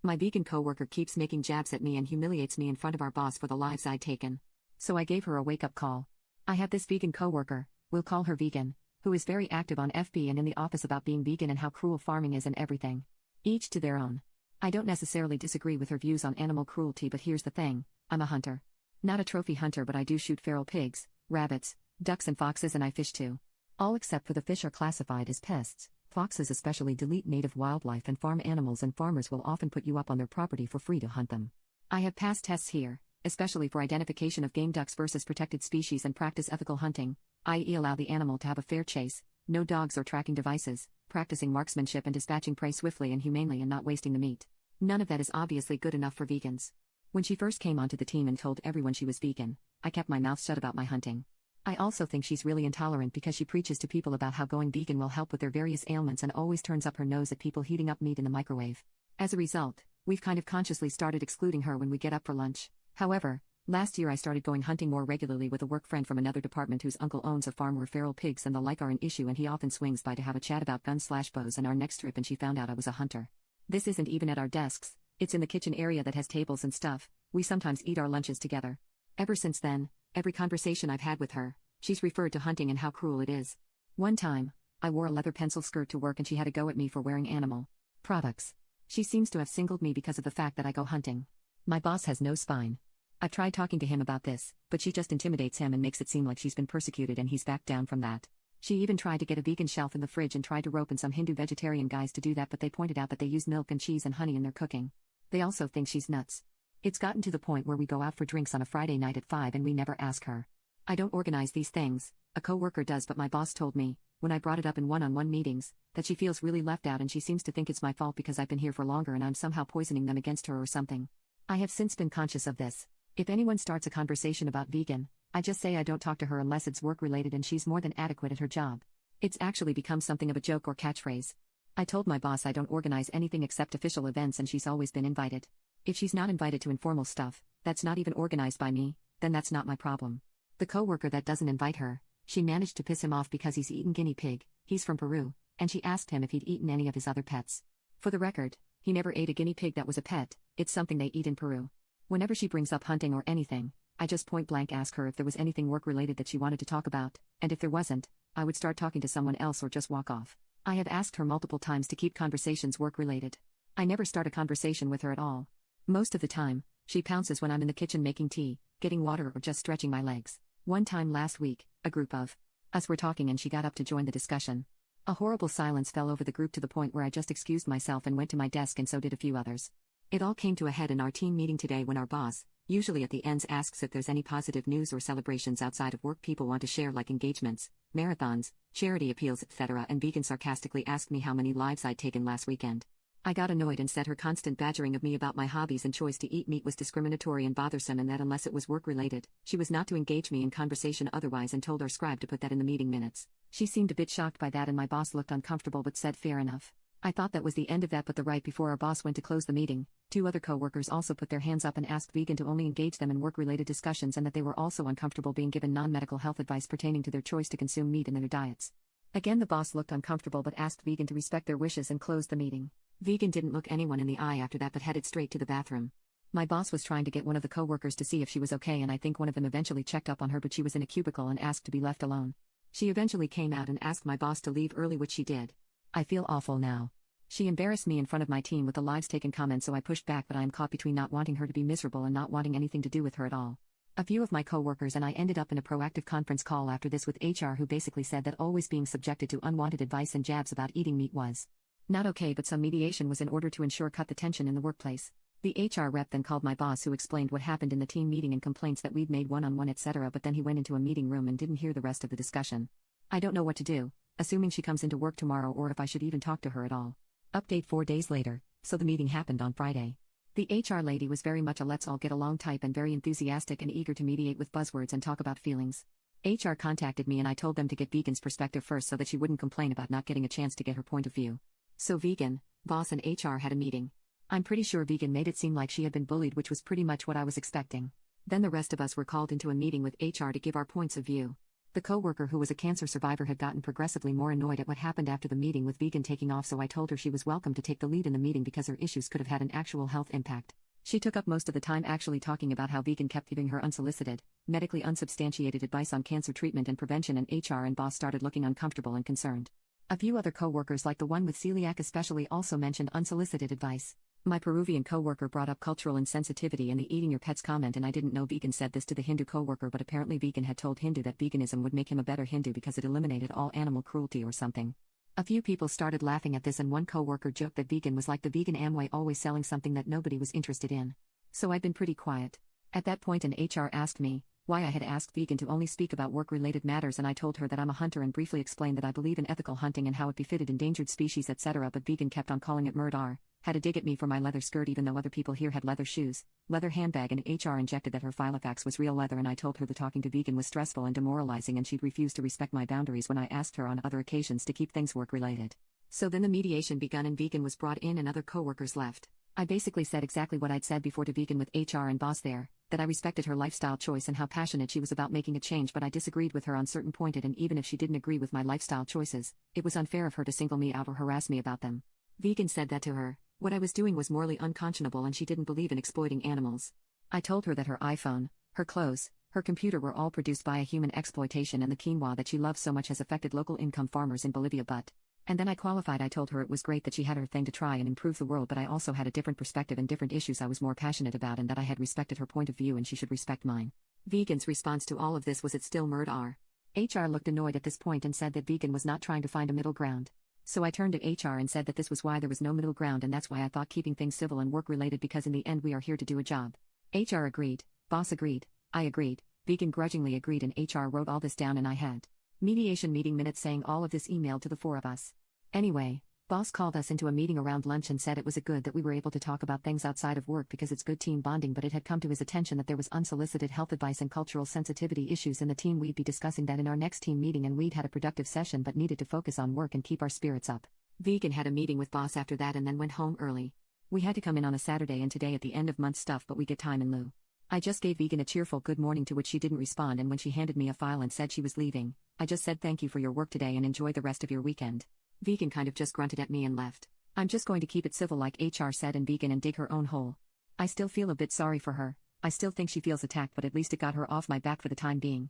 My vegan coworker keeps making jabs at me and humiliates me in front of our boss for the lives I'd taken. So I gave her a wake-up call. I have this vegan coworker, we'll call her Vegan, who is very active on FB and in the office about being vegan and how cruel farming is and everything. Each to their own. I don't necessarily disagree with her views on animal cruelty, but here's the thing, I'm a hunter. Not a trophy hunter, but I do shoot feral pigs, rabbits, ducks and foxes, and I fish too. All except for the fish are classified as pests. Foxes especially delete native wildlife and farm animals, and farmers will often put you up on their property for free to hunt them. I have passed tests here, especially for identification of game ducks versus protected species, and practice ethical hunting, i.e. allow the animal to have a fair chase, no dogs or tracking devices, practicing marksmanship and dispatching prey swiftly and humanely and not wasting the meat. None of that is obviously good enough for vegans. When she first came onto the team and told everyone she was vegan, I kept my mouth shut about my hunting. I also think she's really intolerant because she preaches to people about how going vegan will help with their various ailments and always turns up her nose at people heating up meat in the microwave. As a result, we've kind of consciously started excluding her when we get up for lunch. However, last year I started going hunting more regularly with a work friend from another department whose uncle owns a farm where feral pigs and the like are an issue, and he often swings by to have a chat about guns/bows and our next trip, and she found out I was a hunter. This isn't even at our desks, it's in the kitchen area that has tables and stuff. We sometimes eat our lunches together. Ever since then, every conversation I've had with her, she's referred to hunting and how cruel it is. One time, I wore a leather pencil skirt to work and she had a go at me for wearing animal products. She seems to have singled me because of the fact that I go hunting. My boss has no spine. I've tried talking to him about this, but she just intimidates him and makes it seem like she's been persecuted, and he's backed down from that. She even tried to get a vegan shelf in the fridge and tried to rope in some Hindu vegetarian guys to do that, but they pointed out that they use milk and cheese and honey in their cooking. They also think she's nuts. It's gotten to the point where we go out for drinks on a Friday night at 5 and we never ask her. I don't organize these things, a coworker does, but my boss told me, when I brought it up in one-on-one meetings, that she feels really left out and she seems to think it's my fault because I've been here for longer and I'm somehow poisoning them against her or something. I have since been conscious of this. If anyone starts a conversation about vegan, I just say I don't talk to her unless it's work-related and she's more than adequate at her job. It's actually become something of a joke or catchphrase. I told my boss I don't organize anything except official events and she's always been invited. If she's not invited to informal stuff, that's not even organized by me, then that's not my problem. The coworker that doesn't invite her, she managed to piss him off because he's eaten guinea pig, he's from Peru, and she asked him if he'd eaten any of his other pets. For the record, he never ate a guinea pig that was a pet, it's something they eat in Peru. Whenever she brings up hunting or anything, I just point blank ask her if there was anything work-related that she wanted to talk about, and if there wasn't, I would start talking to someone else or just walk off. I have asked her multiple times to keep conversations work-related. I never start a conversation with her at all. Most of the time, she pounces when I'm in the kitchen making tea, getting water, or just stretching my legs. One time last week, a group of us were talking and she got up to join the discussion. A horrible silence fell over the group to the point where I just excused myself and went to my desk, and so did a few others. It all came to a head in our team meeting today when our boss, usually at the ends, asks if there's any positive news or celebrations outside of work people want to share, like engagements, marathons, charity appeals, etc., and Vegan sarcastically asked me how many lives I'd taken last weekend. I got annoyed and said her constant badgering of me about my hobbies and choice to eat meat was discriminatory and bothersome, and that unless it was work-related, she was not to engage me in conversation otherwise, and told our scribe to put that in the meeting minutes. She seemed a bit shocked by that and my boss looked uncomfortable but said fair enough. I thought that was the end of that, but right before our boss went to close the meeting, 2 other co-workers also put their hands up and asked Vegan to only engage them in work-related discussions, and that they were also uncomfortable being given non-medical health advice pertaining to their choice to consume meat in their diets. Again, the boss looked uncomfortable but asked Vegan to respect their wishes and closed the meeting. Vegan didn't look anyone in the eye after that but headed straight to the bathroom. My boss was trying to get one of the co-workers to see if she was okay, and I think one of them eventually checked up on her, but she was in a cubicle and asked to be left alone. She eventually came out and asked my boss to leave early, which she did. I feel awful now. She embarrassed me in front of my team with the lives taken comment, so I pushed back, but I am caught between not wanting her to be miserable and not wanting anything to do with her at all. A few of my co-workers and I ended up in a proactive conference call after this with HR, who basically said that always being subjected to unwanted advice and jabs about eating meat was not okay, but some mediation was in order to ensure cut the tension in the workplace. The HR rep then called my boss, who explained what happened in the team meeting and complaints that we'd made one-on-one, etc., but then he went into a meeting room and didn't hear the rest of the discussion. I don't know what to do, assuming she comes into work tomorrow, or if I should even talk to her at all. Update 4 days later, so the meeting happened on Friday. The HR lady was very much a let's all get along type and very enthusiastic and eager to mediate with buzzwords and talk about feelings. HR contacted me and I told them to get Vegan's perspective first so that she wouldn't complain about not getting a chance to get her point of view. So Vegan, boss and HR had a meeting. I'm pretty sure Vegan made it seem like she had been bullied, which was pretty much what I was expecting. Then the rest of us were called into a meeting with HR to give our points of view. The coworker who was a cancer survivor had gotten progressively more annoyed at what happened after the meeting with Vegan taking off, so I told her she was welcome to take the lead in the meeting because her issues could have had an actual health impact. She took up most of the time actually talking about how Vegan kept giving her unsolicited, medically unsubstantiated advice on cancer treatment and prevention, and HR and boss started looking uncomfortable and concerned. A few other coworkers, like the one with celiac especially, also mentioned unsolicited advice. My Peruvian coworker brought up cultural insensitivity and the eating your pets comment, and I didn't know Vegan said this to the Hindu coworker, but apparently Vegan had told Hindu that veganism would make him a better Hindu because it eliminated all animal cruelty or something. A few people started laughing at this, and one coworker joked that Vegan was like the vegan Amway, always selling something that nobody was interested in. So I'd been pretty quiet. At that point, an HR asked me why I had asked Vegan to only speak about work-related matters, and I told her that I'm a hunter and briefly explained that I believe in ethical hunting and how it befitted endangered species, etc. But Vegan kept on calling it murder, had a dig at me for my leather skirt even though other people here had leather shoes, leather handbag, and HR injected that her Filofax was real leather, and I told her the talking to Vegan was stressful and demoralizing and she'd refused to respect my boundaries when I asked her on other occasions to keep things work-related. So then the mediation begun and Vegan was brought in and other coworkers left. I basically said exactly what I'd said before to Vegan with HR and boss there, that I respected her lifestyle choice and how passionate she was about making a change, but I disagreed with her on certain points, and even if she didn't agree with my lifestyle choices, it was unfair of her to single me out or harass me about them. Vegan said that to her. What I was doing was morally unconscionable and she didn't believe in exploiting animals. I told her that her iPhone, her clothes, her computer were all produced via human exploitation, and the quinoa that she loves so much has affected local income farmers in Bolivia, and then I qualified. I told her it was great that she had her thing to try and improve the world, but I also had a different perspective and different issues I was more passionate about, and that I had respected her point of view and she should respect mine. Vegan's response to all of this was, it's still murder. HR looked annoyed at this point and said that Vegan was not trying to find a middle ground. So I turned to HR and said that this was why there was no middle ground, and that's why I thought keeping things civil and work-related, because in the end we are here to do a job. HR agreed, boss agreed, I agreed, Vegan grudgingly agreed, and HR wrote all this down, and I had mediation meeting minutes saying all of this emailed to the four of us. Anyway, boss called us into a meeting around lunch and said it was good that we were able to talk about things outside of work because it's good team bonding, but it had come to his attention that there was unsolicited health advice and cultural sensitivity issues in the team. We'd be discussing that in our next team meeting, and we'd had a productive session but needed to focus on work and keep our spirits up. Vegan had a meeting with boss after that and then went home early. We had to come in on a Saturday and today at the end of month stuff, but we get time in lieu. I just gave Vegan a cheerful good morning to which she didn't respond, and when she handed me a file and said she was leaving, I just said thank you for your work today and enjoy the rest of your weekend. Vegan kind of just grunted at me and left. I'm just going to keep it civil like HR said, and Vegan and dig her own hole. I still feel a bit sorry for her. I still think she feels attacked, but at least it got her off my back for the time being.